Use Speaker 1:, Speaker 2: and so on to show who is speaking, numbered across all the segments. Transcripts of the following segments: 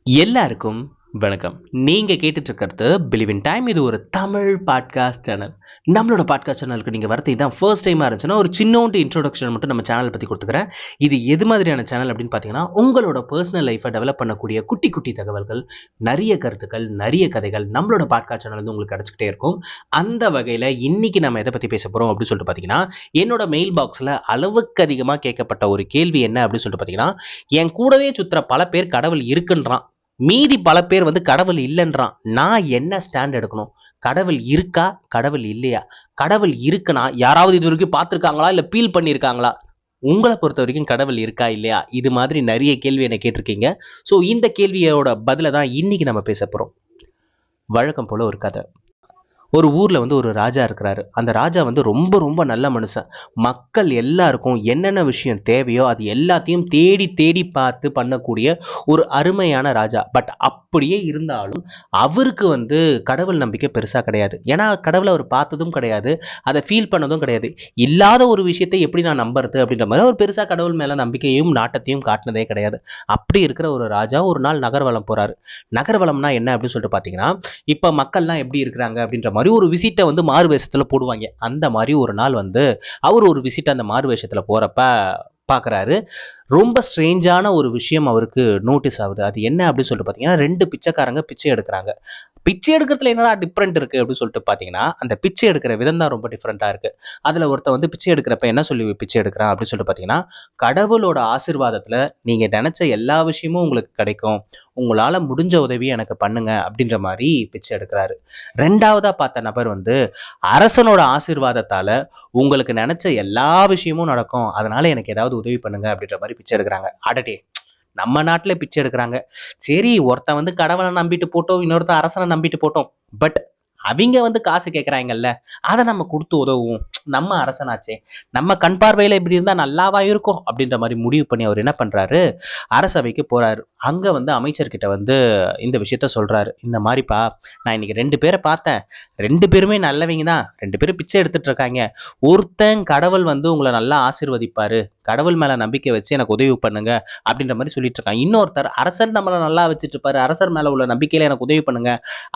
Speaker 1: எல்லாருக்கும் வணக்கம். நீங்க கேட்டுட்டு இருக்கிறது பிலீவ் இன் டைம். இது ஒரு தமிழ் பாட்காஸ்ட் சேனல். நம்மளோட பாட்காஸ்ட் சேனலுக்கு நீங்க வரது இதான் ஃபர்ஸ்ட் டைமா இருந்துச்சுன்னா ஒரு சின்னோண்டு இன்ட்ரோடக்ஷன் மட்டும் நம்ம சேனல் பத்தி கொடுத்துக்கிறேன். இது எது மாதிரியான சேனல் அப்படின்னு பார்த்தீங்கன்னா, உங்களோட பர்சனல் லைஃபை டெவலப் பண்ணக்கூடிய குட்டி குட்டி தகவல்கள், நிறைய கருத்துக்கள், நிறைய கதைகள் நம்மளோட பாட்காஸ்ட் சேனல் வந்து உங்களுக்கு கிடைச்சிக்கிட்டே இருக்கும். அந்த வகையில் இன்னைக்கு நம்ம எதை பத்தி பேச போறோம் அப்படின்னு சொல்லிட்டு பார்த்தீங்கன்னா, என்னோட மெயில் பாக்ஸ்ல அளவுக்கு அதிகமாக கேட்கப்பட்ட ஒரு கேள்வி என்ன அப்படின்னு சொல்லிட்டு பார்த்தீங்கன்னா, என் கூடவே சுத்துற பல பேர் கடவுள் இருக்குன்றான், மீதி பல பேர் வந்து கடவுள் இல்லைன்றான், நான் என்ன ஸ்டாண்ட் எடுக்கணும்? கடவுள் இருக்கா, கடவுள் இல்லையா? கடவுள் இருக்குன்னா யாராவது இது வரைக்கும் பார்த்துருக்காங்களா, இல்லை ஃபீல் பண்ணியிருக்காங்களா? உங்களை பொறுத்த வரைக்கும் கடவுள் இருக்கா இல்லையா? இது மாதிரி நிறைய கேள்வி என்ன கேட்டிருக்கீங்க. ஸோ இந்த கேள்வியோட பதிலை தான் இன்னைக்கு நம்ம பேச போகிறோம். வழக்கம் போல ஒரு கதை. ஒரு ஊரில் வந்து ஒரு ராஜா இருக்கிறாரு. அந்த ராஜா வந்து ரொம்ப ரொம்ப நல்ல மனுஷன். மக்கள் எல்லாருக்கும் என்னென்ன விஷயம் தேவையோ அது எல்லாத்தையும் தேடி தேடி பார்த்து பண்ணக்கூடிய ஒரு அருமையான ராஜா. பட் அப்படியே இருந்தாலும் அவருக்கு வந்து கடவுள் நம்பிக்கை பெருசாக கிடையாது. ஏன்னா கடவுளை அவர் பார்த்ததும் கிடையாது, அதை ஃபீல் பண்ணதும் கிடையாது. இல்லாத ஒரு விஷயத்தை எப்படி நான் நம்புறது அப்படின்ற மாதிரி அவர் பெருசாக கடவுள் மேலே நம்பிக்கையும் நாட்டத்தையும் காட்டினதே கிடையாது. அப்படி இருக்கிற ஒரு ராஜா ஒரு நாள் நகர்வலம் போகிறாரு. நகர்வலம்னா என்ன அப்படின்னு சொல்லிட்டு பார்த்தீங்கன்னா, இப்போ மக்கள்லாம் எப்படி இருக்கிறாங்க அப்படின்ற மாதிரி ஒரு விசிட்டை வந்து மாறு வேஷத்தில் போடுவாங்க. அந்த மாதிரி ஒரு நாள் வந்து அவர் ஒரு விசிட் அந்த மாறு வேஷத்தில் போகிறப்ப பார்க்குறாரு. ரொம்ப ஸ்ட்ரேஞ்சான ஒரு விஷயம் அவருக்கு நோட்டீஸ் ஆகுது. அது என்ன அப்படின்னு சொல்லிட்டு பார்த்தீங்கன்னா, ரெண்டு பிச்சைக்காரங்க பிச்சை எடுக்கிறாங்க. பிச்சை எடுக்கிறதுல என்னடா டிஃப்ரெண்ட் இருக்குது அப்படின்னு சொல்லிட்டு பார்த்தீங்கன்னா, அந்த பிச்சை எடுக்கிற விதம் தான் ரொம்ப டிஃப்ரெண்ட்டாக இருக்குது. அதில் ஒருத்தன் வந்து பிச்சை எடுக்கிறப்ப என்ன சொல்லி பிச்சை எடுக்கிறான் அப்படின்னு சொல்லிட்டு பார்த்தீங்கன்னா, கடவுளோட ஆசீர்வாதத்தில் நீங்கள் நினச்ச எல்லா விஷயமும் உங்களுக்கு கிடைக்கும், உங்களால் முடிஞ்ச உதவி எனக்கு பண்ணுங்க அப்படின்ற மாதிரி பிச்சை எடுக்கிறாரு. ரெண்டாவதாக பார்த்த நபர் வந்து அரசனோட ஆசீர்வாதத்தால் உங்களுக்கு நினச்ச எல்லா விஷயமும் நடக்கும், அதனால் எனக்கு ஏதாவது உதவி பண்ணுங்க அப்படின்ற மாதிரி பிச்சை எடுக்கிறாங்க. அடடே, நம்ம நாட்டில் பிச்சை எடுக்கிறாங்க. சரி, ஒருத்தன் வந்து கடவுளை நம்பிட்டு போட்டோம், இன்னொருத்தன் அரசனை நம்பிட்டு போட்டோம். பட் அவங்க வந்து காசு கேட்குறாங்கல்ல, அதை நம்ம கொடுத்து உதவுவோம். நம்ம அரசனாச்சே, நம்ம கண் பார்வையில் இப்படி இருந்தால் நல்லாவா இருக்கும் அப்படின்ற மாதிரி முடிவு பண்ணி அவர் என்ன பண்ணுறாரு, அரசவைக்கு போகிறாரு. அங்கே வந்து அமைச்சர்கிட்ட வந்து இந்த விஷயத்த சொல்கிறாரு. இந்த மாதிரிப்பா, நான் இன்னைக்கு ரெண்டு பேரை பார்த்தேன், ரெண்டு பேருமே நல்லவங்க தான், ரெண்டு பேரும் பிச்சை எடுத்துட்டு இருக்காங்க. ஒருத்தன் கடவுள் வந்து உங்களை நல்லா ஆசீர்வதிப்பாரு, கடவுள் மேலே நம்பிக்கை வச்சு எனக்கு உதவி பண்ணுங்க அப்படின்ற மாதிரி சொல்லிட்டு இருக்காங்க. இன்னொருத்தர் அரசர் நம்மளை நல்லா வச்சுட்டு இருப்பாரு, அரசர் மேலே உள்ள நம்பிக்கையில எனக்கு உதவி பண்ணுங்க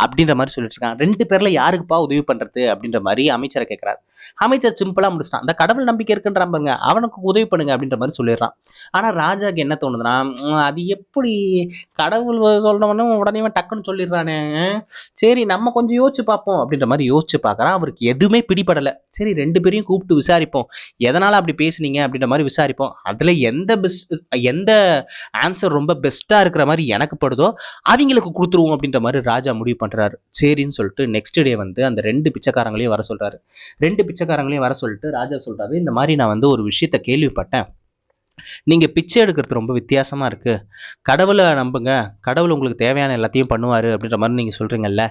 Speaker 1: அப்படின்ற மாதிரி சொல்லிட்டு இருக்காங்க. ரெண்டு பேர்ல யாருக்குப்பா உதவி பண்றது அப்படின்ற மாதிரி அமைச்சரை கேட்கிறாரு. அமைச்சர் சிம்பிளா முடிச்சிட்டான், அந்த கடவுள் நம்பிக்கை இருக்குன்றான் பாருங்க, அவனுக்கு உதவி பண்ணுங்க அப்படின்ற மாதிரி சொல்லிடுறான். ஆனா ராஜாக்கு என்ன தோணுதுன்னா, அது எப்படி கடவுள் சொல்றவனு உடனே டக்குன்னு சொல்லிடுறானே, சரி நம்ம கொஞ்சம் யோசிச்சு பார்ப்போம் அப்படின்ற மாதிரி யோசிச்சு பார்க்கறான். அவருக்கு எதுவுமே பிடிபடலை. சரி, ரெண்டு பேரையும் கூப்பிட்டு விசாரிப்போம், எதனால அப்படி பேசுனீங்க அப்படின்ற மாதிரி விசாரிப்போம். அதுல எந்த ஆன்சர் ரொம்ப பெஸ்டா இருக்கிற மாதிரி எனக்கு படுதோ அவங்களுக்கு கொடுத்துருவோம் அப்படின்ற மாதிரி ராஜா முடிவு பண்றாரு. சரின்னு சொல்லிட்டு நெக்ஸ்ட் டே வந்து அந்த ரெண்டு பிச்சைக்காரங்களையும் வர சொல்றாரு. ரெண்டு பிச்சைக்காரங்களையும் வர சொல்லிட்டு ராஜா சொல்றாரு, இந்த மாதிரி நான் வந்து ஒரு விஷயத்த கேள்விப்பட்டேன், நீங்க பிச்சை எடுக்கிறது ரொம்ப வித்தியாசமா இருக்கு, கடவுளை நம்புங்க, கடவுள் உங்களுக்கு தேவையான எல்லாத்தையும் பண்ணுவாரு அப்படின்ற மாதிரி நீங்க சொல்றீங்கல்ல,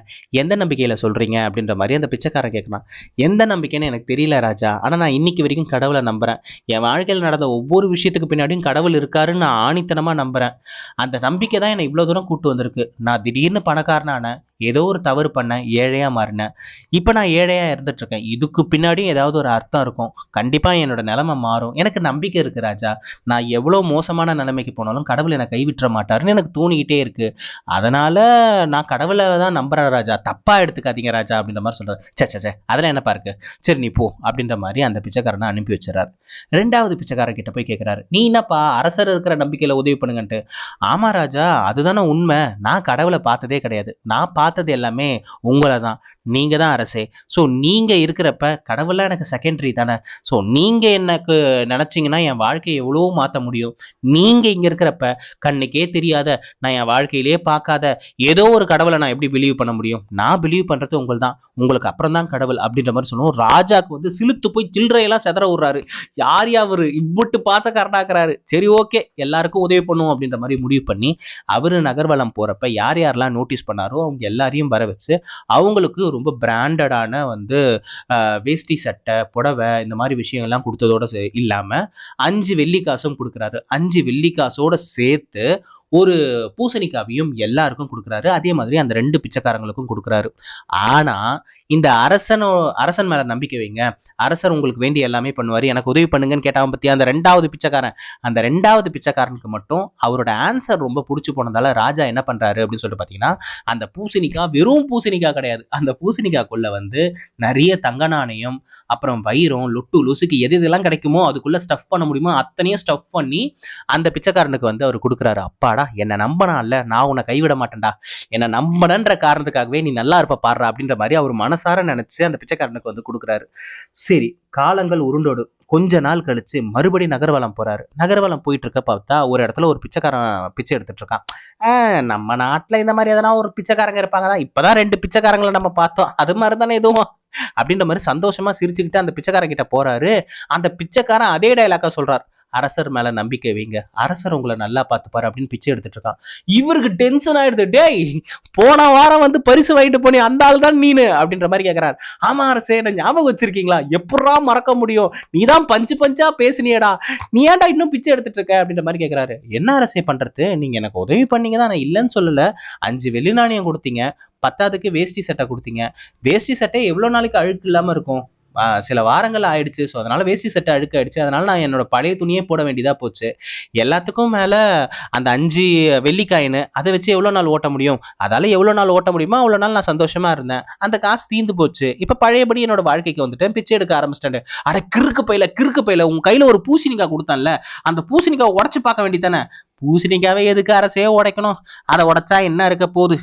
Speaker 1: எந்த நம்பிக்கையில சொல்றீங்க அப்படின்ற மாதிரி அந்த பிச்சைக்காரன் கேட்கலாம். எந்த நம்பிக்கைன்னு எனக்கு தெரியல ராஜா, ஆனா நான் இன்னைக்கு வரைக்கும் கடவுளை நம்புறேன். என் வாழ்க்கையில் நடந்த ஒவ்வொரு விஷயத்துக்கு பின்னாடியும் கடவுள் இருக்காருன்னு நான் ஆணித்தனமா நம்புறேன். அந்த நம்பிக்கை தான் என்னை இவ்வளவு தூரம் கூட்டு வந்திருக்கு. நான் திடீர்னு பணக்காரனான, ஏதோ ஒரு தவறு பண்ணேன், ஏழையா மாறினேன், இப்போ நான் ஏழையா இருந்துட்டு இருக்கேன். இதுக்கு பின்னாடியும் ஏதாவது ஒரு அர்த்தம் இருக்கும், கண்டிப்பா என்னோட நிலைமை மாறும், எனக்கு நம்பிக்கை இருக்கு ராஜா. நான் எவ்வளோ மோசமான நிலைமைக்கு போனாலும் கடவுள் என்னை கைவிட்டுற மாட்டாருன்னு எனக்கு தோணிக்கிட்டே இருக்கு. அதனால நான் கடவுளை தான் நம்புறேன் ராஜா, தப்பா எடுத்துக்காதீங்க ராஜா அப்படின்ற மாதிரி சொல்றாரு. சே, அதெல்லாம் என்னப்பா இருக்கு, சரி நீ போ அப்படின்ற மாதிரி அந்த பிச்சைக்காரனை அனுப்பி வச்சிடறாரு. ரெண்டாவது பிச்சைக்காரன் கிட்ட போய் கேட்கிறாரு, நீ என்னப்பா அரசர் இருக்கிற நம்பிக்கையில உதவி பண்ணுங்கன்ட்டு. ஆமா ராஜா, அதுதானே உண்மை, நான் கடவுளை பார்த்ததே கிடையாது, நான் பார்த்தது எல்லாமே உங்களை தான், நீங்க தான் அரசே. ஸோ நீங்க இருக்கிறப்ப கடவுள்லாம் எனக்கு செகண்டரி தானே. ஸோ நீங்க எனக்கு நினைச்சீங்கன்னா என் வாழ்க்கையை எவ்வளவோ மாற்ற முடியும். நீங்க இங்க இருக்கிறப்ப கண்ணுக்கே தெரியாத, நான் என் வாழ்க்கையிலேயே பார்க்காத ஏதோ ஒரு கடவுளை நான் எப்படி பிலீவ் பண்ண முடியும்? நான் பிலீவ் பண்றது உங்கள் தான், உங்களுக்கு அப்புறம் தான் கடவுள் அப்படின்ற மாதிரி சொல்லுவோம். ராஜாக்கு வந்து சிலுத்து போய் சில்லறையெல்லாம் செதற விடுறாரு. யார் அவரு இவ்வட்டு பாசக்காரனாக்குறாரு. சரி ஓகே, எல்லாருக்கும் உதவி பண்ணுவோம் அப்படின்ற மாதிரி முடிவு பண்ணி அவரு நகர்வலம் போறப்ப யார் யாரெல்லாம் நோட்டீஸ் பண்ணாரோ அவங்க எல்லாரையும் வர வச்சு அவங்களுக்கு ரொம்ப பிராண்டடான வந்து வேஷ்டி சட்டை, புடவை, இந்த மாதிரி விஷயங்கள்லாம் கொடுத்ததோட இல்லாம 5 வெள்ளி காசும் கொடுக்குறாரு. 5 வெள்ளி காசோட சேர்த்து ஒரு பூசணிக்காவையும் எல்லாருக்கும் கொடுக்குறாரு. அதே மாதிரி அந்த 2 பிச்சைக்காரங்களுக்கும் கொடுக்குறாரு. ஆனா இந்த அரசன் மேல நம்பிக்கை வைங்க, அரசர் உங்களுக்கு வேண்டிய எல்லாமே பண்ணுவாரு, எனக்கு உதவி பண்ணுங்கன்னு கேட்டான் பத்தியா அந்த 2வது பிச்சைக்காரன். அந்த 2வது பிச்சைக்காரனுக்கு மட்டும் அவரோட ஆன்சர் ரொம்ப பிடிச்சு போனதால ராஜா என்ன பண்றாரு அப்படின்னு சொல்லிட்டு பாத்தீங்கன்னா, அந்த பூசணிக்காய் வெறும் பூசணிக்காய் கிடையாது, அந்த பூசணிக்காய்க்குள்ள நிறைய தங்க நாணயம், அப்புறம் வைரம், லொட்டு லொசுக்கு எது எதெல்லாம் கிடைக்குமோ அதுக்குள்ள ஸ்டஃப் பண்ண முடியுமோ அத்தனையும் ஸ்டஃப் பண்ணி அந்த பிச்சைக்காரனுக்கு அவர் கொடுக்குறாரு. அப்பாடா, என்ன நம்பனான்ல, நான் உன்னை கைவிட மாட்டேன்டா, என்ன நம்பனன்ற காரணத்துக்காகவே நீ நல்லா இருப்ப பாடுறா அப்படின்ற மாதிரி அவர் மனசார நினைச்சு அந்த பிச்சைக்காரனுக்கு கொடுக்குறாரு. சரி, காலங்கள் உருண்டோடு கொஞ்ச நாள் கழிச்சு மறுபடியும் நகர்வலம் போறாரு. நகர்வலம் போயிட்டு இருக்க பார்த்தா ஒரு இடத்துல ஒரு பிச்சைக்காரன் பிச்சை எடுத்துட்டு இருக்கான். நம்ம நாட்டுல இந்த மாதிரி எதனா ஒரு பிச்சைக்காரங்க இருப்பாங்க தான், இப்பதான் 2 பிச்சைக்காரங்களை நம்ம பார்த்தோம், அது மாதிரி தானே எதுவும் அப்படின்ற மாதிரி சந்தோஷமா சிரிச்சுக்கிட்டு அந்த பிச்சைக்காரன் கிட்ட போறாரு. அந்த பிச்சைக்காரன் அதே டைலாக்கா சொல்றார், அரசர் மேல நம்பிக்கை வைங்க, அரசர் உங்களை நல்லா பார்த்துப்பாரு அப்படின்னு பிச்சை எடுத்துட்டு இருக்கான். இவருக்கு டென்ஷன் ஆயிடுது. டேய், போன வாரம் பரிசு வாங்கிட்டு போனி அந்த ஆள் தான் நீனு அப்படின்ற மாதிரி கேட்கிறாரு. ஆமா அரசே, என்ன ஞாபகம் வச்சிருக்கீங்களா, எப்படா மறக்க முடியும், நீதான் பஞ்சு பஞ்சா பேசினியடா, நீ ஏன்டா இன்னும் பிச்சை எடுத்துட்டு இருக்க அப்படின்ற மாதிரி கேட்கிறாரு. என்ன அரசே பண்றது, நீங்க எனக்கு உதவி பண்ணீங்க தான், நான் இல்லைன்னு சொல்லல, 5 வெள்ளி நாணயம் கொடுத்தீங்க, 10க்கு வேஷ்டி சட்டை கொடுத்தீங்க, வேஷ்டி சட்டை எவ்வளவு நாளைக்கு அழுக்கு இல்லாம இருக்கும், சில வாரங்கள் ஆயிடுச்சு, ஸோ அதனால வேஷ்டி சட்டை அழுக்கு ஆயிடுச்சு, அதனால நான் என்னோட பழைய துணியே போட வேண்டியதா போச்சு, எல்லாத்துக்கும் மேல அந்த 5 வெள்ளிக்காயின்னு அதை வச்சு எவ்வளவு நாள் ஓட்ட முடியும், அதால எவ்வளவு நாள் ஓட்ட முடியுமோ அவ்வளவு நாள் நான் சந்தோஷமா இருந்தேன், அந்த காசு தீந்து போச்சு, இப்ப பழையபடி என்னோட வாழ்க்கைக்கு வந்துட்டேன், பிச்சை எடுக்க ஆரம்பிச்சிட்டேன். அட கிறுக்கு பையில உன் கையில ஒரு பூசணிக்காய் கொடுத்தான்ல, அந்த பூசணிக்காய் உடைச்சு பார்க்க வேண்டியதானே, பூசணிக்காவே எதுக்கு அரசே உடைக்கணும், அதை உடைச்சா என்ன இருக்க போகுது,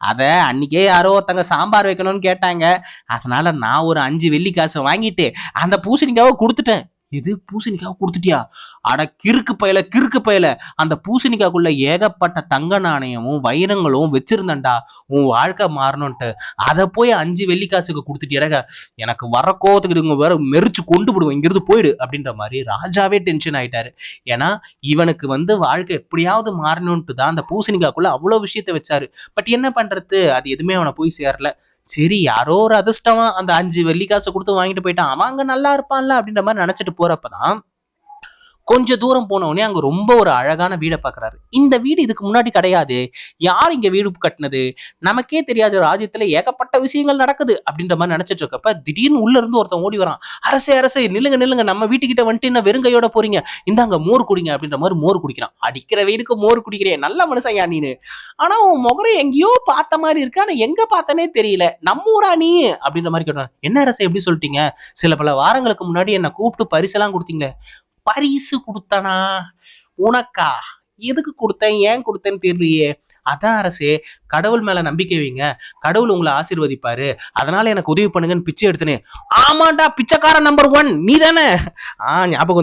Speaker 1: அத அன்னைக்கே யாரோ ஒருத்தங்க சாம்பார் வைக்கணும்னு கேட்டாங்க, அதனால நான் ஒரு 5 வெள்ளி காசை வாங்கிட்டு அந்த பூசணிக்காவை கொடுத்துட்டேன். இது பூசணிக்காவை கொடுத்துட்டியா, அட கிறுக்கு பயல, அந்த பூசணிக்காக்குள்ள ஏகப்பட்ட தங்க நாணயமும் வைரங்களும் வச்சிருந்தண்டா உன் வாழ்க்கை மாறணும்ட்டு, அதை போய் 5 வெள்ளிக்காசுக்கு கொடுத்துட்டியடா, எனக்கு வர கோவத்துக்கு வேற மெரிச்சு கொண்டு விடுவோம், இங்கிருந்து போயிடு அப்படின்ற மாதிரி ராஜாவே டென்ஷன் ஆயிட்டாரு. ஏன்னா இவனுக்கு வாழ்க்கை எப்படியாவது மாறணும்ட்டு தான் அந்த பூசணிக்காக்குள்ள அவ்வளவு விஷயத்த வச்சாரு. பட் என்ன பண்றது, அது எதுவுமே அவனை போய் சேரல. சரி, யாரோ ஒரு அதிர்ஷ்டமா அந்த 5 வெள்ளிக்காசை கொடுத்து வாங்கிட்டு போயிட்டான், அவன் அங்க நல்லா இருப்பான்ல அப்படின்ற மாதிரி நினைச்சிட்டு போறப்பதான் கொஞ்ச தூரம் போனவனே அங்க ரொம்ப ஒரு அழகான வீடை பாக்குறாரு. இந்த வீடு இதுக்கு முன்னாடி கிடையாது, யார் இங்க வீடு கட்டினது, நமக்கே தெரியாது, ராஜ்யத்துல ஏகப்பட்ட விஷயங்கள் நடக்குது அப்படின்ற மாதிரி நினைச்சிட்டு இருக்கப்ப திடீர்னு உள்ள இருந்து ஒருத்தன் ஓடி வரான். அரசே நில்லுங்க, நம்ம வீட்டுக்கிட்ட வந்துட்டு என்ன வெறுங்கையோட போறீங்க, இந்தாங்க மோர் குடிங்க அப்படின்ற மாதிரி மோர் குடிக்கிறான். அடிக்கிற வீடுக்கு மோர் குடிக்கிறேன், நல்ல மனுஷன் யா நீனு, ஆனா உன் முகரை எங்கேயோ பார்த்த மாதிரி இருக்கு, ஆனா எங்க பார்த்தனே தெரியல, நம்ம ஊரா நீ அப்படின்ற மாதிரி கேட்டான். என்ன அரசே எப்படி சொல்லிட்டீங்க, சில பல வாரங்களுக்கு முன்னாடி என்ன கூப்பிட்டு பரிசெல்லாம் கொடுத்தீங்களே. பரிசு கொடுத்தனா, உனக்கா, எதுக்கு கொடுத்தேன், ஏன் கொடுத்தேன்னு தெரியலையே. அதான் அரசே, கடவுள் மேல நம்பிக்கை வைங்க, கடவுள் உங்களை ஆசீர்வதிப்பாரு, அதனால எனக்கு உதவி பண்ணுங்கன்னு பிச்சை எடுத்துனே. ஆமாண்டா, பிச்சைக்காரன் நம்பர் 1 நீ தானே. ஞாபகம்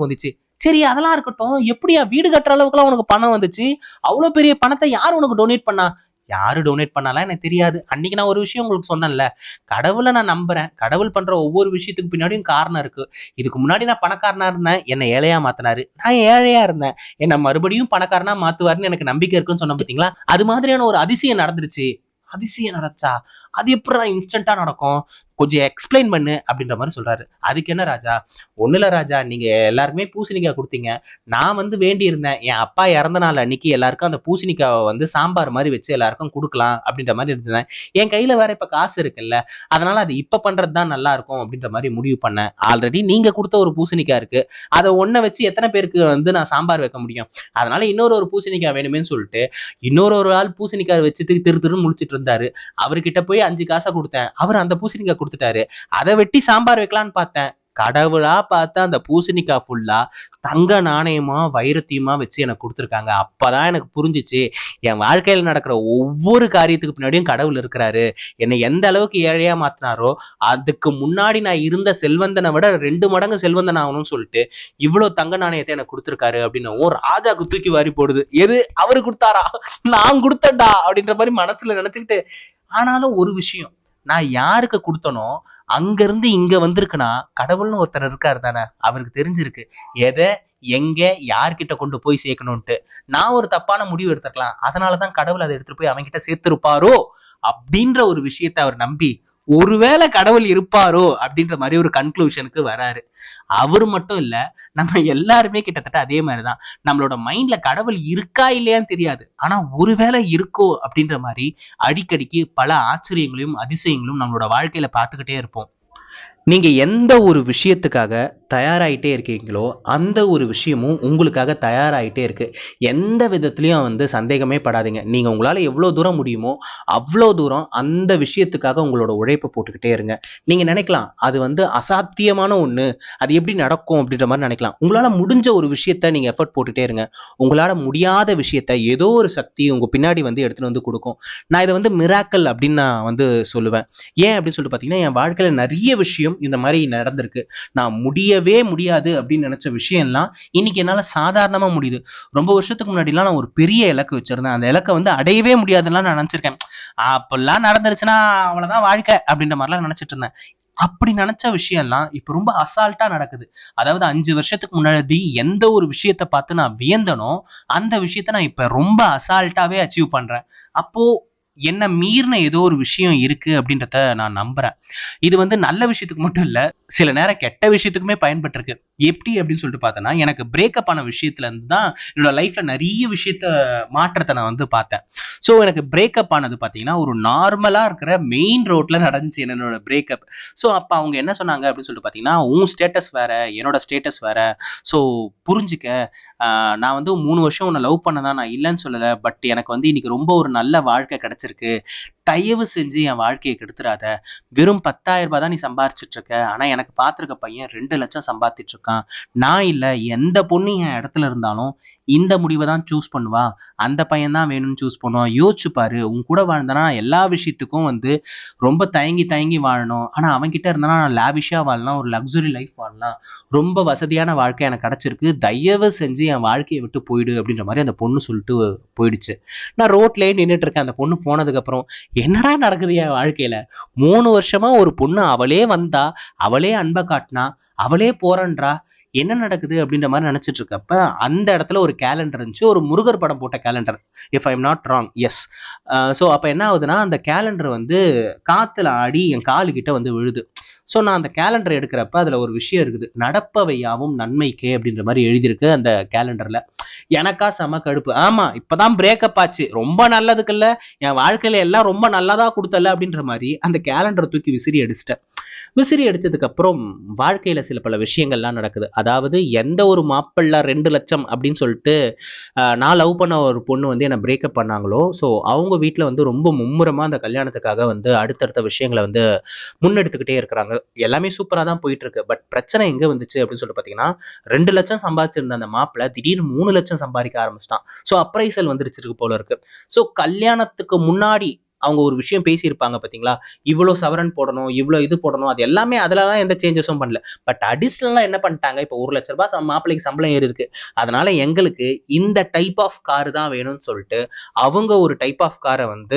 Speaker 1: வந்துச்சு. சரி, அதெல்லாம் இருக்கட்டும், எப்படியா வீடு கட்டுற அளவுக்குலாம் உனக்கு பணம் வந்துச்சு, அவ்வளவு பெரிய பணத்தை யார் உனக்கு டொனேட் பண்ணா. யாரு டொனேட் பண்ணாலாம் எனக்கு தெரியாது, அன்னைக்கு நான் ஒரு விஷயம் உங்களுக்கு சொன்னேன்ல, கடவுளை நான் நம்புறேன், கடவுள் பண்ற ஒவ்வொரு விஷயத்துக்கு பின்னாடியும் காரணம் இருக்கு, இதுக்கு முன்னாடி நான் பணக்காரனா இருந்தேன், என்னை ஏழையா மாத்தினாரு, நான் ஏழையா இருந்தேன், என்ன மறுபடியும் பணக்காரனா மாத்துவாருன்னு எனக்கு நம்பிக்கை இருக்குன்னு சொன்ன பாத்தீங்களா, அது மாதிரியான ஒரு அதிசயம் நடந்துருச்சு. அதிசயம் நடச்சா அது எப்படி இன்ஸ்டன்டா நடக்கும், கொஞ்சம் எக்ஸ்பிளைன் பண்ணு அப்படின்ற மாதிரி சொல்றாரு. அதுக்கு என்ன ராஜா, ஒண்ணுல ராஜா, நீங்க எல்லாருக்குமே பூசணிக்காய் கொடுத்தீங்க, நான் வேண்டி இருந்தேன், என் அப்பா இறந்த நாள் அன்னைக்கு எல்லாருக்கும் அந்த பூசணிக்காவை சாம்பார் மாதிரி வச்சு எல்லாருக்கும் கொடுக்கலாம் அப்படின்ற மாதிரி இருந்தேன், என் கையில வேற இப்ப காசு இருக்குல்ல, அதனால அது இப்ப பண்றதுதான் நல்லா இருக்கும் அப்படின்ற மாதிரி முடிவு பண்ணேன். ஆல்ரெடி நீங்க கொடுத்த ஒரு பூசணிக்காய் இருக்கு, அதை ஒன்ன வச்சு எத்தனை பேருக்கு நான் சாம்பார் வைக்க முடியும், அதனால இன்னொரு பூசணிக்காய் வேணுமேன்னு சொல்லிட்டு இன்னொரு ஆள் பூசணிக்காய் வச்சுட்டு திருன்னு முழிச்சிட்டு இருந்தாரு. அவர்கிட்ட போய் 5 காசை கொடுத்தேன், அவர் அந்த பூசணிக்காய் கொடுத்துட்டாரு, அதை வெட்டி சாம்பார் வைக்கலான்னு பார்த்தேன், கடவுளா பார்த்தா அந்த பூசணிக்காய் ஃபுல்லா தங்க நாணயமா வைரத்தையுமா வச்சு எனக்கு கொடுத்துருக்காங்க. அப்பதான் எனக்கு புரிஞ்சிச்சு, என் வாழ்க்கையில நடக்கிற ஒவ்வொரு காரியத்துக்கு பின்னாடியும் கடவுள் இருக்கிறாரு, என்னை எந்த அளவுக்கு ஏழையா மாத்தினாரோ அதுக்கு முன்னாடி நான் இருந்த செல்வந்தனை விட 2 மடங்கு செல்வந்தன் ஆகணும்னு சொல்லிட்டு இவ்வளவு தங்க நாணயத்தை எனக்கு கொடுத்துருக்காரு அப்படின்னு ராஜாக்கு தூக்கி வாரி போடுது. எது, அவரு கொடுத்தாரா, நான் கொடுத்தேன்டா அப்படின்ற மாதிரி மனசுல நினைச்சுக்கிட்டு. ஆனாலும் ஒரு விஷயம், நான் யாருக்கு கொடுத்தனோ அங்க இருந்து இங்க வந்திருக்குன்னா கடவுள்னு ஒருத்தர் இருக்காரு தானே, அவருக்கு தெரிஞ்சிருக்கு எதை எங்க யார்கிட்ட கொண்டு போய் சேர்க்கணும்ட்டு. நான் ஒரு தப்பான முடிவு எடுத்துக்கலாம், அதனாலதான் கடவுள் அதை எடுத்துட்டு போய் அவன்கிட்ட சேர்த்திருப்பாரோ அப்படின்ற ஒரு விஷயத்த அவர் நம்பி ஒருவேளை கடவுள் இருப்பாரோ அப்படின்ற மாதிரி ஒரு கன்க்ளூஷனுக்கு வராரு. அவரு மட்டும் இல்ல, நம்ம எல்லாருமே கிட்டத்தட்ட அதே மாதிரிதான். நம்மளோட மைண்ட்ல கடவுள் இருக்கா இல்லையான்னு தெரியாது, ஆனா ஒருவேளை இருக்கோ அப்படின்ற மாதிரி அடிக்கடிக்கு பல ஆச்சரியங்களையும் அதிசயங்களும் நம்மளோட வாழ்க்கையில பார்த்துக்கிட்டே இருப்போம். நீங்க எந்த ஒரு விஷயத்துக்காக தயாராயிட்டே இருக்கீங்களோ, அந்த ஒரு விஷயமும் உங்களுக்காக தயாராயிட்டே இருக்கு. எந்த விதத்திலயும் சந்தேகமே படாதீங்க. நீங்க உங்களால எவ்வளோ தூரம் முடியுமோ, அவ்வளோ தூரம் அந்த விஷயத்துக்காக உங்களோட உழைப்ப போட்டுக்கிட்டே இருங்க. நீங்க நினைக்கலாம், அது அசாத்தியமான ஒண்ணு. அது எப்படி நடக்கும் அப்படின்ற மாரி நினைக்கலாம். உங்களால முடிஞ்ச ஒரு விஷயத்த நீங்க எஃபோர்ட் போட்டுட்டே இருங்க. உங்களால முடியாத விஷயத்த ஏதோ ஒரு சக்தி உங்க பின்னாடி எடுத்துட்டு குடுக்கும். நான் இத மிராக்கிள் அப்படின்னு நான் சொல்லுவேன். ஏன் அப்படின்னு சொல்லிட்டு பார்த்தீங்கன்னா, என் வாழ்க்கையில நெறைய விஷயம் இந்த மாரி நடந்திருக்கு. நான் முடியவே முடியாது அப்படின்னு நினைச்ச விஷயம்லாம் இன்னைக்கு என்னால சாதாரணமா முடியுது. ரொம்ப வருஷத்துக்கு முன்னாடிலாம் நான் ஒரு பெரிய இலக்கு வச்சிருந்தேன். அந்த இலக்க அடையவே முடியாதுன்னுலாம் நான் நினைச்சிருக்கேன். அப்பல்லாம் நடந்துருச்சுன்னா அவ்வளவுதான் வாழ்க்கை அப்படின்ற மாதிரிலாம் நினைச்சிட்டு இருந்தேன். அப்படி நினைச்ச விஷயம்லாம் இப்ப ரொம்ப அசால்ட்டா நடக்குது. அதாவது 5 வருஷத்துக்கு முன்னாடி எந்த ஒரு விஷயத்த பார்த்து நான் வியந்தனோ, அந்த விஷயத்த நான் இப்ப ரொம்ப அசால்ட்டாவே அச்சீவ் பண்றேன். அப்போ என்ன மீறின ஏதோ ஒரு விஷயம் இருக்கு அப்படின்றத நான் நம்புறேன். இது நல்ல விஷயத்துக்கு மட்டும் இல்ல, சில நேரம் கெட்ட விஷயத்துக்குமே பயன்பட்டிருக்கு. எப்படி அப்படின்னு சொல்லிட்டு பார்த்தேன்னா, எனக்கு பிரேக்கப் ஆன விஷயத்துல இருந்து தான் என்னோட லைஃப்ல நிறைய விஷயத்த மாற்றத்தை நான் பார்த்தேன். ஸோ எனக்கு பிரேக்கப் ஆனது பார்த்தீங்கன்னா, ஒரு நார்மலா இருக்கிற மெயின் ரோட்ல நடந்துச்சு என்னோட பிரேக்கப். ஸோ அப்ப அவங்க என்ன சொன்னாங்க அப்படின்னு சொல்லிட்டு பார்த்தீங்கன்னா, உன் ஸ்டேட்டஸ் வேற, என்னோட ஸ்டேட்டஸ் வேற. ஸோ புரிஞ்சுக்க, நான் 3 வருஷம் உன்னை லவ் பண்ணதான், நான் இல்லைன்னு சொல்லலை. பட் எனக்கு இன்னைக்கு ரொம்ப ஒரு நல்ல வாழ்க்கை கிடைச்சிருக்கு. தயவு செஞ்சு என் வாழ்க்கையை கெடுத்துறாத. வெறும் 10,000 ரூபாய் தான் நீ சம்பாரிச்சிட்டு இருக்க. ஆனா எனக்கு பார்த்திருக்க பையன் 2 லட்சம் சம்பாதிச்சிட்டு இருக்கான். நான் இல்ல, எந்த பொண்ணு என் இடத்துல இருந்தாலும் இந்த முடிவை தான் சூஸ் பண்ணுவா. அந்த பையன் தான் வேணும்னு சூஸ் பண்ணுவான். யோசிச்சு பாரு, உன் கூட வாழ்ந்தனா எல்லா விஷயத்துக்கும் ரொம்ப தயங்கி தயங்கி வாழணும். ஆனா அவன் கிட்ட இருந்தானா நான் லாவிஷா வாழலாம், ஒரு லக்ஸுரி லைஃப் வாழலாம். ரொம்ப வசதியான வாழ்க்கை எனக்கு கிடைச்சிருக்கு. தயவு செஞ்சு என் வாழ்க்கையை விட்டு போயிடு அப்படின்ற மாதிரி அந்த பொண்ணு சொல்லிட்டு போயிடுச்சு. நான் ரோட்லயே நின்னுட்டு இருக்கேன். அந்த பொண்ணு போனதுக்கு அப்புறம் என்னடா நடக்குது என் வாழ்க்கையில? 3 வருஷமா ஒரு பொண்ணு அவளே வந்தா, அவளே அன்பை காட்டினா, அவளே போறன்றா, என்ன நடக்குது அப்படின்ற மாதிரி நினைச்சிட்டு இருக்கப்ப அந்த இடத்துல ஒரு கேலண்டர் இருந்துச்சு. ஒரு முருகர் படம் போட்ட calendar, if I am not wrong. Yes. So அப்ப என்ன ஆகுதுன்னா, அந்த கேலண்டர் காத்துல ஆடி என் காலு கிட்ட விழுது. ஸோ நான் அந்த கேலண்டர் எடுக்கிறப்ப அதுல ஒரு விஷயம் இருக்குது. நடப்பவை யாவும் நன்மைக்கே அப்படின்ற மாதிரி எழுதியிருக்கு அந்த கேலண்டர்ல. எனக்கா செம கடுப்பு. ஆமா, இப்பதான் பிரேக்கப் ஆச்சு, ரொம்ப நல்லதுக்கு இல்ல, என் வாழ்க்கையில எல்லாம் ரொம்ப நல்லதா கொடுத்தல அப்படின்ற மாதிரி அந்த கேலண்டரை தூக்கி விசிறி அடிச்சிட்டேன். விசிறி அடிச்சதுக்கு அப்புறம் வாழ்க்கையில சில பல விஷயங்கள்லாம் நடக்குது. அதாவது எந்த ஒரு மாப்பிள்ளை 2 லட்சம் அப்படின்னு சொல்லிட்டு நான் லவ் பண்ண ஒரு பொண்ணு என்ன பிரேக்கப் பண்ணாங்களோ, ஸோ அவங்க வீட்டில் ரொம்ப மும்முரமா அந்த கல்யாணத்துக்காக அடுத்தடுத்த விஷயங்களை முன்னெடுத்துக்கிட்டே இருக்கிறாங்க. எல்லாமே சூப்பரா தான் போயிட்டு இருக்கு. பட் பிரச்சனை எங்க வந்துச்சு அப்படின்னு சொல்லிட்டு பார்த்தீங்கன்னா, 2 லட்சம் சம்பாதிச்சிருந்த அந்த மாப்பிள்ளை திடீர்னு 3 லட்சம் சம்பாதிக்க ஆரம்பிச்சிட்டான். ஸோ அப்ரைசல் வந்துருச்சு போல இருக்கு. ஸோ கல்யாணத்துக்கு முன்னாடி அவங்க ஒரு விஷயம் பேசியிருப்பாங்க பார்த்தீங்களா, இவ்வளோ சவரன் போடணும், இவ்வளோ இது போடணும், அது எல்லாமே அதெல்லாம் எந்த சேஞ்சஸும் பண்ணல. பட் அடிஷ்னலாக என்ன பண்ணிட்டாங்க, இப்போ 1 லட்ச ரூபாய் மாப்பிள்ளைக்கு சம்பளம் ஏறி இருக்கு, அதனால எங்களுக்கு இந்த டைப் ஆஃப் கார் தான் வேணும்னு சொல்லிட்டு அவங்க ஒரு டைப் ஆஃப் காரை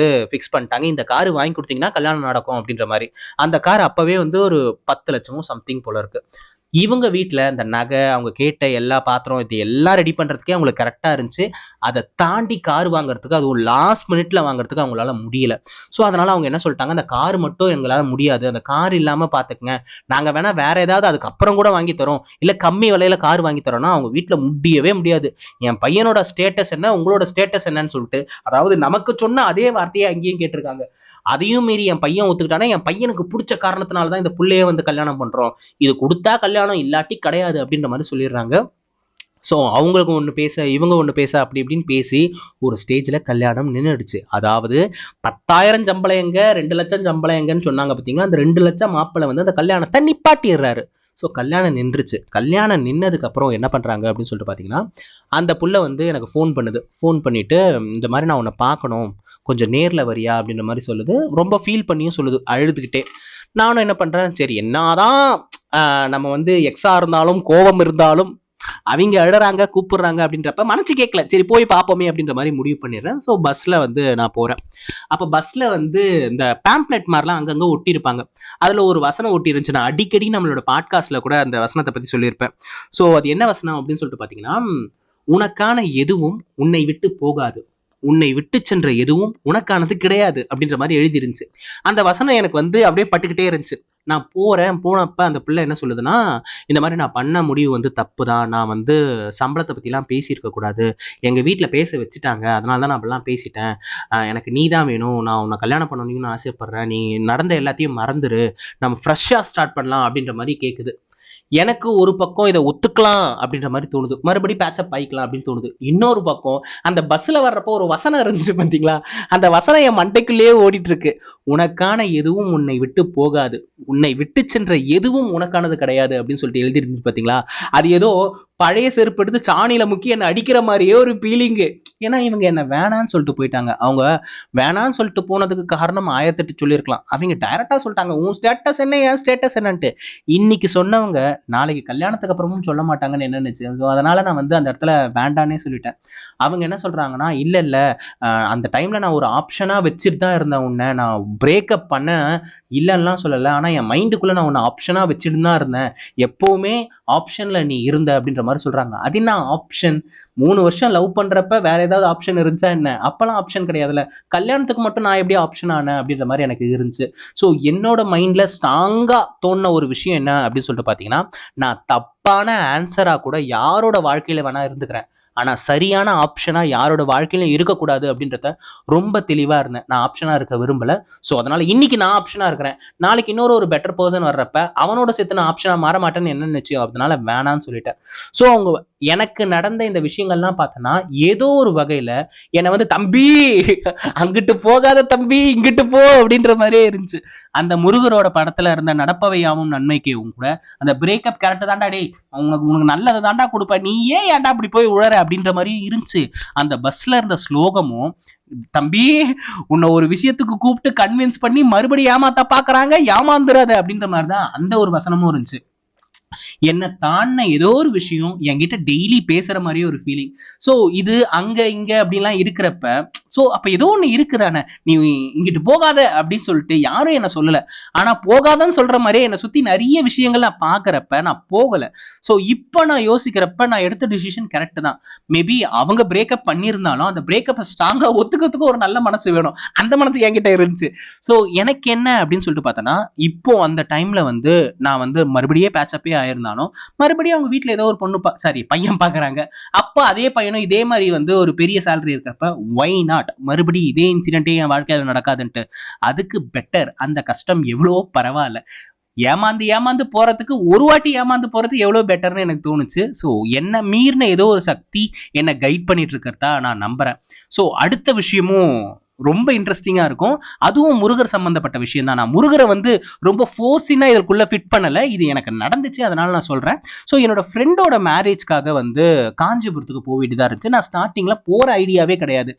Speaker 1: ஃபிக்ஸ் பண்ணிட்டாங்க. இந்த கார் வாங்கி கொடுத்தீங்கன்னா கல்யாணம் நடக்கும் அப்படின்ற மாதிரி. அந்த கார் அப்பவே ஒரு 10 லட்சமும் சம்திங் போல இருக்கு. இவங்க வீட்டில் இந்த நகை, அவங்க கேட்ட எல்லா பாத்திரம், இது எல்லாம் ரெடி பண்ணுறதுக்கே அவங்களுக்கு கரெக்டாக இருந்துச்சு. அதை தாண்டி கார் வாங்குறதுக்கு, அதுவும் லாஸ்ட் மினிட்ல வாங்குறதுக்கு அவங்களால முடியல. ஸோ அதனால அவங்க என்ன சொல்லிட்டாங்க, அந்த கார் மட்டும் எங்களால் முடியாது, அந்த கார் இல்லாமல் பார்த்துக்குங்க, நாங்கள் வேணா வேற ஏதாவது அதுக்கப்புறம் கூட வாங்கி தரோம், இல்லை கம்மி விலையில கார் வாங்கி தரோம்னா அவங்க வீட்டில் முடியவே முடியாது. என் பையனோட ஸ்டேட்டஸ் என்ன, உங்களோட ஸ்டேட்டஸ் என்னன்னு சொல்லிட்டு, அதாவது நமக்கு சொன்ன அதே வார்த்தையை அங்கேயும் கேட்டிருக்காங்க. அதையும் மீறி என் பையன் ஒத்துக்கிட்டானா, என் பையனுக்கு பிடிச்ச காரணத்தினால தான் இந்த புள்ளைய கல்யாணம் பண்றோம், இது கொடுத்தா கல்யாணம் இல்லாட்டி கிடையாது அப்படின்ற மாதிரி சொல்லிடுறாங்க. ஸோ அவங்களுக்கு ஒன்று பேச, இவங்க ஒன்று பேச, அப்படி இப்படின்னு பேசி ஒரு ஸ்டேஜில் கல்யாணம் நின்றுடுச்சு. அதாவது 10,000 சம்பளம் எங்க, 2 லட்சம் சம்பளம் எங்கன்னு சொன்னாங்க பார்த்தீங்கன்னா, அந்த 2 லட்சம் மாப்பிள்ளை அந்த கல்யாணத்தை நிப்பாட்டிடுறாரு. ஸோ கல்யாணம் நின்றுச்சு. கல்யாணம் நின்னதுக்கு அப்புறம் என்ன பண்றாங்க அப்படின்னு சொல்லிட்டு பார்த்தீங்கன்னா, அந்த புள்ள எனக்கு ஃபோன் பண்ணுது. ஃபோன் பண்ணிட்டு, இந்த மாதிரி நான் உன்னை பார்க்கணும், கொஞ்சம் நேரில் வரியா அப்படின்ற மாதிரி சொல்லுது. ரொம்ப ஃபீல் பண்ணியும் சொல்லுது, அழுதுகிட்டே. நானும் என்ன பண்றேன், சரி என்னதான் நம்ம எக்ஸா இருந்தாலும் கோபம் இருந்தாலும் அவங்க அழுறாங்க, கூப்பிடுறாங்க அப்படின்றப்ப மனசு கேட்கல, சரி போய் பார்ப்போமே அப்படின்ற மாதிரி முடிவு பண்ணிடுறேன். ஸோ பஸ்ல நான் போறேன். அப்ப பஸ்ல இந்த பேம்ப்ளெட் மாதிரிலாம் அங்கங்க ஒட்டி இருப்பாங்க. அதுல ஒரு வசனம் ஒட்டி இருந்துச்சு. நான் அடிக்கடி நம்மளோட பாட்காஸ்ட்ல கூட அந்த வசனத்தை பத்தி சொல்லியிருப்பேன். ஸோ அது என்ன வசனம் அப்படின்னு சொல்லிட்டு பாத்தீங்கன்னா, உனக்கான எதுவும் உன்னை விட்டு போகாது, உன்னை விட்டு சென்ற எதுவும் உனக்கானது கிடையாது அப்படின்ற மாதிரி எழுதிருந்துச்சு. அந்த வசனம் எனக்கு வந்து அப்படியே பட்டுக்கிட்டே இருந்துச்சு. நான் போனப்ப அந்த பிள்ளை என்ன சொல்லுதுன்னா, இந்த மாதிரி நான் பண்ண முடிவு வந்து தப்பு தான், நான் வந்து சம்பளத்தை பற்றிலாம் பேசியிருக்க கூடாது, எங்கள் வீட்டில் பேச வச்சுட்டாங்க, அதனால தான் நான் அப்படிலாம் பேசிட்டேன், எனக்கு நீ தான் வேணும், நான் உன்னை கல்யாணம் பண்ணணும்னு ஆசைப்படுறேன், நீ நடந்த எல்லாத்தையும் மறந்துரு, நம்ம ஃப்ரெஷ்ஷாக ஸ்டார்ட் பண்ணலாம் அப்படின்ற மாதிரி கேட்குது. எனக்கு ஒரு பக்கம் இதை ஒத்துக்கலாம் அப்படின்ற மாதிரி தோணுது, மறுபடியும் பேட்சப் ஆயிக்கலாம் அப்படின்னு தோணுது. இன்னொரு பக்கம் அந்த பஸ்ல வர்றப்போ ஒரு வசனம் இருந்துச்சு பார்த்தீங்களா, அந்த வசனம் என் மண்டைக்குள்ளேயே ஓடிட்டு இருக்கு. உனக்கான எதுவும் உன்னை விட்டு போகாது, உன்னை விட்டு சென்ற எதுவும் உனக்கானது கிடையாது அப்படின்னு சொல்லிட்டு எழுதிருந்து பார்த்தீங்களா. அது ஏதோ பழைய செருப்பு எடுத்து சாணியில முக்கி என்னை அடிக்கிற மாதிரியே ஒரு ஃபீலிங்கு. ஏன்னா இவங்க என்ன வேணான்னு சொல்லிட்டு போயிட்டாங்க. அவங்க வேணான்னு சொல்லிட்டு போனதுக்கு காரணம் 1008 சொல்லியிருக்கலாம். அவங்க டைரக்டா சொல்லிட்டாங்க, உன் ஸ்டேட்டஸ் என்ன, என் ஸ்டேட்டஸ் என்னன்ட்டு. இன்னைக்கு சொன்னவங்க நாளைக்கு கல்யாணத்துக்கு அப்புறமும் சொல்ல மாட்டாங்கன்னு என்ன நினைச்சு. ஸோ அதனால நான் வந்து அந்த இடத்துல வேண்டானே சொல்லிட்டேன். அவங்க என்ன சொல்றாங்கன்னா, இல்ல இல்ல அந்த டைம்ல நான் ஒரு ஆப்ஷனா வச்சுட்டு தான் இருந்தேன் உன்னை, நான் பிரேக்கப் பண்ண இல்லைன்னா சொல்லலை, ஆனா என் மைண்டுக்குள்ள நான் உன்னை ஆப்ஷனா வச்சுட்டு தான் இருந்தேன், எப்பவுமே ஆப்ஷன்ல நீ இருந்த அப்படின்ற மாதிரி சொல்றாங்க. அது என்ன ஆப்ஷன்? 3 வருஷம் லவ் பண்றப்ப வேற ஏதாவது ஆப்ஷன் இருந்துச்சா என்ன? அப்பெல்லாம் ஆப்ஷன் கிடையாதுல்ல, கல்யாணத்துக்கு மட்டும் நான் எப்படி ஆப்ஷன் ஆனேன் அப்படின்ற மாதிரி எனக்கு இருந்துச்சு. ஸோ என்னோட மைண்ட்ல ஸ்ட்ராங்கா தோணுன ஒரு விஷயம் என்ன அப்படின்னு சொல்லிட்டு பாத்தீங்கன்னா, நான் தப்பான ஆன்சரா கூட யாரோட வாழ்க்கையில வேணா இருந்துக்கிறேன், ஆனா சரியான ஆப்ஷனா யாரோட வாழ்க்கையிலும் இருக்கக்கூடாது அப்படின்றத ரொம்ப தெளிவா இருந்தேன். நான் ஆப்ஷனா இருக்க விரும்பல. ஸோ அதனால இன்னைக்கு நான் ஆப்ஷனா இருக்கிறேன், நாளைக்கு இன்னொரு ஒரு பெட்டர் பர்சன் வர்றப்ப அவனோட சேர்த்து நான் ஆப்ஷனா மாற மாட்டேன்னு என்ன நிச்சயம், அதனால வேணான்னு சொல்லிட்டேன். ஸோ அவங்க எனக்கு நடந்த இந்த விஷயங்கள்லாம் பார்த்தோன்னா ஏதோ ஒரு வகையில என்னை வந்து தம்பி அங்கிட்டு போகாத தம்பி இங்கிட்டு போ அப்படின்ற மாதிரியே இருந்துச்சு. அந்த முருகரோட படத்துல இருந்த நடப்பவையாவும் நன்மைக்கும் கூட அந்த பிரேக்கப் கேரக்டர் தாண்டா, டேய் உனக்கு உனக்கு நல்லது தாண்டா கொடுப்ப, நீ ஏன் ஏன்டா அப்படி போய் உழற அப்படின்ற மாதிரி இருந்துச்சு. அந்த பஸ்ல இருந்த ஸ்லோகமும், தம்பி உன்னை ஒரு விஷயத்துக்கு கூப்பிட்டு கன்வின்ஸ் பண்ணி மறுபடியும் ஏமாத்த பாக்குறாங்க, ஏமாந்துறாத அப்படின்ற மாதிரிதான் அந்த ஒரு வசனமும் இருந்துச்சு. என்ன தாண்டின ஏதோ ஒரு விஷயம் என்கிட்ட டெய்லி பேசுற மாதிரியே ஒரு ஃபீலிங். ஸோ இது அங்க இங்க அப்படின்லாம் இருக்கிறப்ப, ஸோ அப்ப ஏதோ ஒண்ணு இருக்குதானே, நீ இங்கிட்டு போகாத அப்படின்னு சொல்லிட்டு யாரும் என்ன சொல்லல, ஆனா போகாதன்னு சொல்ற மாதிரியே என்னை சுத்தி நிறைய விஷயங்கள் நான் பாக்குறப்ப நான் போகல. ஸோ இப்ப நான் யோசிக்கிறப்ப நான் எடுத்த டிசிஷன் கரெக்ட் தான். மேபி அவங்க பிரேக்கப் பண்ணியிருந்தாலும் அந்த பிரேக்கப்பை ஸ்ட்ராங்கா ஒத்துக்கிறதுக்கு ஒரு நல்ல மனசு வேணும், அந்த மனசு என்கிட்ட இருந்துச்சு. ஸோ எனக்கு என்ன அப்படின்னு சொல்லிட்டு பார்த்தோன்னா, இப்போ அந்த டைம்ல வந்து நான் வந்து மறுபடியும் பேச்சப்பே ஆயிருந்தாலும் மறுபடியும் அவங்க வீட்டுல ஏதோ ஒரு பொண்ணு பையன் பாக்குறாங்க, அப்ப அதே பையனும் இதே மாதிரி வந்து ஒரு பெரிய சேலரி இருக்கிறப்ப ஒய் நாட் மறுபடியும் இதே இன்சிடென்ட்டே என் வாழ்க்கையில நடக்காதுன்ட்டு, அதுக்கு பெட்டர் அந்த கஷ்டம் எவ்வளவோ பரவாயில்ல, ஏமாந்து ஏமாந்து போறதுக்கு ஒரு வாட்டி ஏமாந்து போறது எவ்வளவு பெட்டர்னு எனக்கு தோணுச்சு. ஸோ என்ன மீறின ஏதோ ஒரு சக்தி என்ன கைட் பண்ணிட்டு இருக்கிறதா நான் நம்புறேன். ஸோ அடுத்த விஷயமும் ரொம்ப இன்ட்ரெஸ்டிங்கா இருக்கும். அதுவும் முருகர் சம்பந்தப்பட்ட விஷயம் தான். நான் முருகரை வந்து ரொம்ப ஃபோர்ஸினா இதற்குள்ள ஃபிட் பண்ணல, இது எனக்கு நடந்துச்சு அதனால நான் சொல்றேன். ஸோ என்னோட ஃப்ரெண்டோட மேரேஜ்க்காக வந்து காஞ்சிபுரத்துக்கு போக வேண்டியதா இருந்துச்சு. நான் ஸ்டார்டிங்ல போற ஐடியாவே கிடையாது.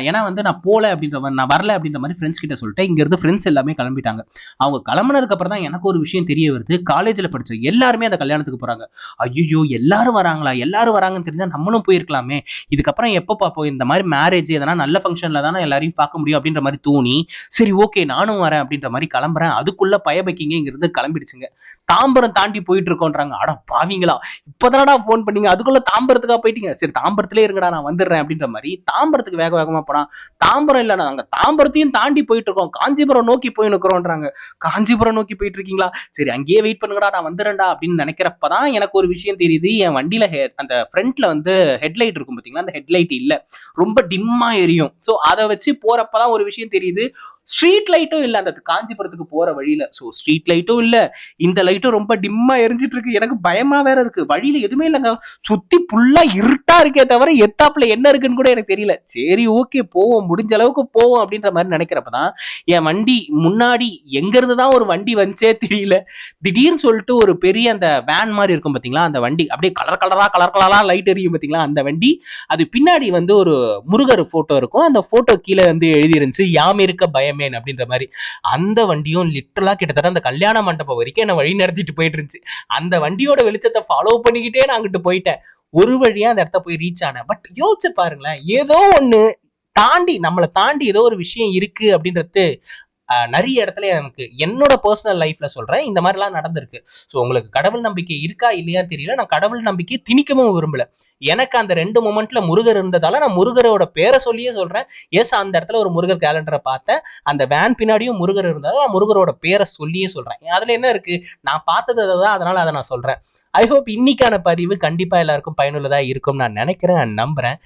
Speaker 1: ஏன்னா வந்து நான் போல அப்படின்ற மாதிரி, நான் வரல அப்படின்ற மாதிரி ஃப்ரெண்ட்ஸ் கிட்ட சொல்லிட்டேன். இங்க இருந்து ஃப்ரெண்ட்ஸ் எல்லாமே கிளம்பிட்டாங்க. அவங்க கிளம்புனதுக்கு அப்புறம் தான் எனக்கு ஒரு விஷயம் தெரிய வருது, காலேஜ்ல படிச்ச எல்லாருமே அந்த கல்யாணத்துக்கு போறாங்க. ஐயோ எல்லாரும் வராங்களா, எல்லாரும் வராங்கன்னு தெரிஞ்சா நம்மளும் போயிருக்கலாமே, இதுக்கப்புறம் எப்போ பார்ப்போம் இந்த மாதிரி மேரேஜ், எதனா நல்ல ஃபங்க்ஷன்ல தானே எல்லாரையும் பார்க்க முடியும் அப்படின்ற மாதிரி தோணி, சரி ஓகே நானும் வரேன் அப்படின்ற மாதிரி கிளம்புறேன். அதுக்குள்ள பயபக்கிங்க இங்க இருந்து கிளம்பிடுச்சுங்க. தாம்பரம் தாண்டி போயிட்டு இருக்கோன்றாங்க. அட பாவீங்களா, இப்பதானடா போன் பண்ணீங்க, அதுக்குள்ள தாம்பரத்துக்கா போயிட்டீங்க, சரி தாம்பரத்திலே இருங்கடா நான் வந்துடுறேன் அப்படின்ற மாதிரி தாம்பரத்துக்கு வேக வேகமா போனா, தாம்பரம் இல்ல நாங்க தாம்பரத்தையும் தாண்டி போயிட்டு இருக்கோம், காஞ்சிபுரம் நோக்கி போய் நிக்கிறோன்றாங்க. காஞ்சிபுரம் நோக்கி போயிட்டு இருக்கீங்களா, சரி அங்கேயே வெயிட் பண்ணுங்கடா நான் வந்துடுறேன்டா அப்படின்னு நினைக்கிறப்பதான் எனக்கு ஒரு விஷயம் தெரியுது. என் வண்டியில அந்த ஃப்ரண்ட்ல வந்து ஹெட்லைட் இருக்கும் பாத்தீங்களா, அந்த ஹெட்லைட் இல்ல, ரொம்ப டிம்மா எரியும். சோ அதை வச்சு போறப்பதான் ஒரு விஷயம் தெரியுது, ஸ்ட்ரீட் லைட்டும் இல்ல அந்த காஞ்சிபுரத்துக்கு போற வழியில. சோ ஸ்ட்ரீட் லைட்டும் இல்ல, இந்த லைட்டும் ரொம்ப டிம்மா எரிஞ்சிட்டு இருக்கு. எனக்கு பயமா வேற இருக்கு, வழியில எதுவுமே இல்லைங்க, சுத்தி ஃபுல்லா இருட்டா இருக்கே தவிர எத்தாப்புல என்ன இருக்குன்னு கூட எனக்கு தெரியல. சரி ஓகே போவோம், முடிஞ்ச அளவுக்கு போவோம் அப்படின்ற மாதிரி நினைக்கிறப்பதான் என் வண்டி முன்னாடி எங்க இருந்துதான் ஒரு வண்டி வந்துச்சே தெரியல, திடீர்னு சொல்லிட்டு ஒரு பெரிய அந்த வேன் மாதிரி இருக்கும் பாத்தீங்களா, அந்த வண்டி அப்படியே கலர் கலரா லைட் எரியும் பாத்தீங்களா, அந்த வண்டி. அது பின்னாடி வந்து ஒரு முருகர் போட்டோ இருக்கும், அந்த போட்டோ கீழே வந்து எழுதி இருந்துச்சு யாம் இருக்க பயமேன் அப்படின்ற மாதிரி. அந்த வண்டியும் லிட்டரலா கிட்டத்தட்ட அந்த கல்யாண மண்டபம் வரைக்கும் என்ன வழி நடத்திட்டு போயிட்டு இருந்துச்சு. அந்த வண்டியோட வெளிச்சத்தை ஃபாலோ பண்ணிக்கிட்டே நான் அங்கிட்டு போயிட்டேன். ஒரு வழியா அந்த இடத்த போய் ரீச் ஆனேன். பட் யோசிச்சு பாருங்களேன், ஏதோ ஒண்ணு தாண்டி, நம்மளை தாண்டி ஏதோ ஒரு விஷயம் இருக்கு அப்படின்றது நிறைய இடத்துல எனக்கு என்னோட பர்சனல் லைஃப்ல சொல்றேன், இந்த மாதிரிலாம் நடந்திருக்கு. ஸோ உங்களுக்கு கடவுள் நம்பிக்கை இருக்கா இல்லையான்னு தெரியல, நான் கடவுள் நம்பிக்கையை திணிக்கவும் விரும்பல. எனக்கு அந்த 2 மொமெண்ட்ல முருகர் இருந்ததால நான் முருகரோட பேரை சொல்லியே சொல்றேன். எஸ், அந்த இடத்துல ஒரு முருகர் கேலண்டரை பார்த்தேன், அந்த வேன் பின்னாடியும் முருகர் இருந்தாலும் நான் முருகரோட பேரை சொல்லியே சொல்றேன். அதுல என்ன இருக்கு, நான் பார்த்தது தான், அதனால அதை நான் சொல்றேன். ஐ ஹோப் இன்னைக்கான பதிவு கண்டிப்பா எல்லாருக்கும் பயனுள்ளதா இருக்கும் நான் நினைக்கிறேன், நம்புறேன்.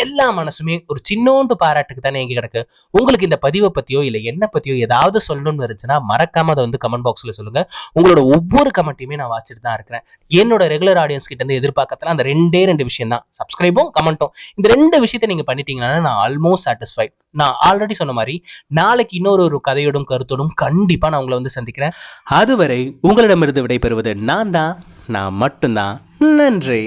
Speaker 1: எல்லா மனசுமே ஒரு சின்னோண்டு பாராட்டுக்கு தானே எங்க கிடக்கு. உங்களுக்கு இந்த பதிவை பத்தியோ இல்ல என்ன பத்தியோ ஏதாவது சொல்லணும்னு இருந்துச்சுன்னா மறக்காம அதை வந்து கமெண்ட் பாக்ஸ்ல சொல்லுங்க. உங்களோட ஒவ்வொரு கமெண்ட்டையுமே நான் வாசிச்சுட்டு தான் இருக்கிறேன். என்னோட ரெகுலர் ஆடியன்ஸ் கிட்ட இருந்து எதிர்பார்க்கறதுல அந்த 2 விஷயம் தான், சப்ஸ்கிரைபும் கமெண்ட்டும். இந்த 2 விஷயத்தை நீங்க பண்ணிட்டீங்கன்னா நான் ஆல்மோஸ்ட் சாட்டிஸ்ஃபைட். நான் ஆல்ரெடி சொன்ன மாதிரி நாளைக்கு இன்னொரு கதையோடும் கருத்தோடும் கண்டிப்பா நான் உங்களை வந்து சந்திக்கிறேன். அதுவரை உங்களிடமிருந்து விடைபெறுவது நான் மட்டும்தான். நன்றி.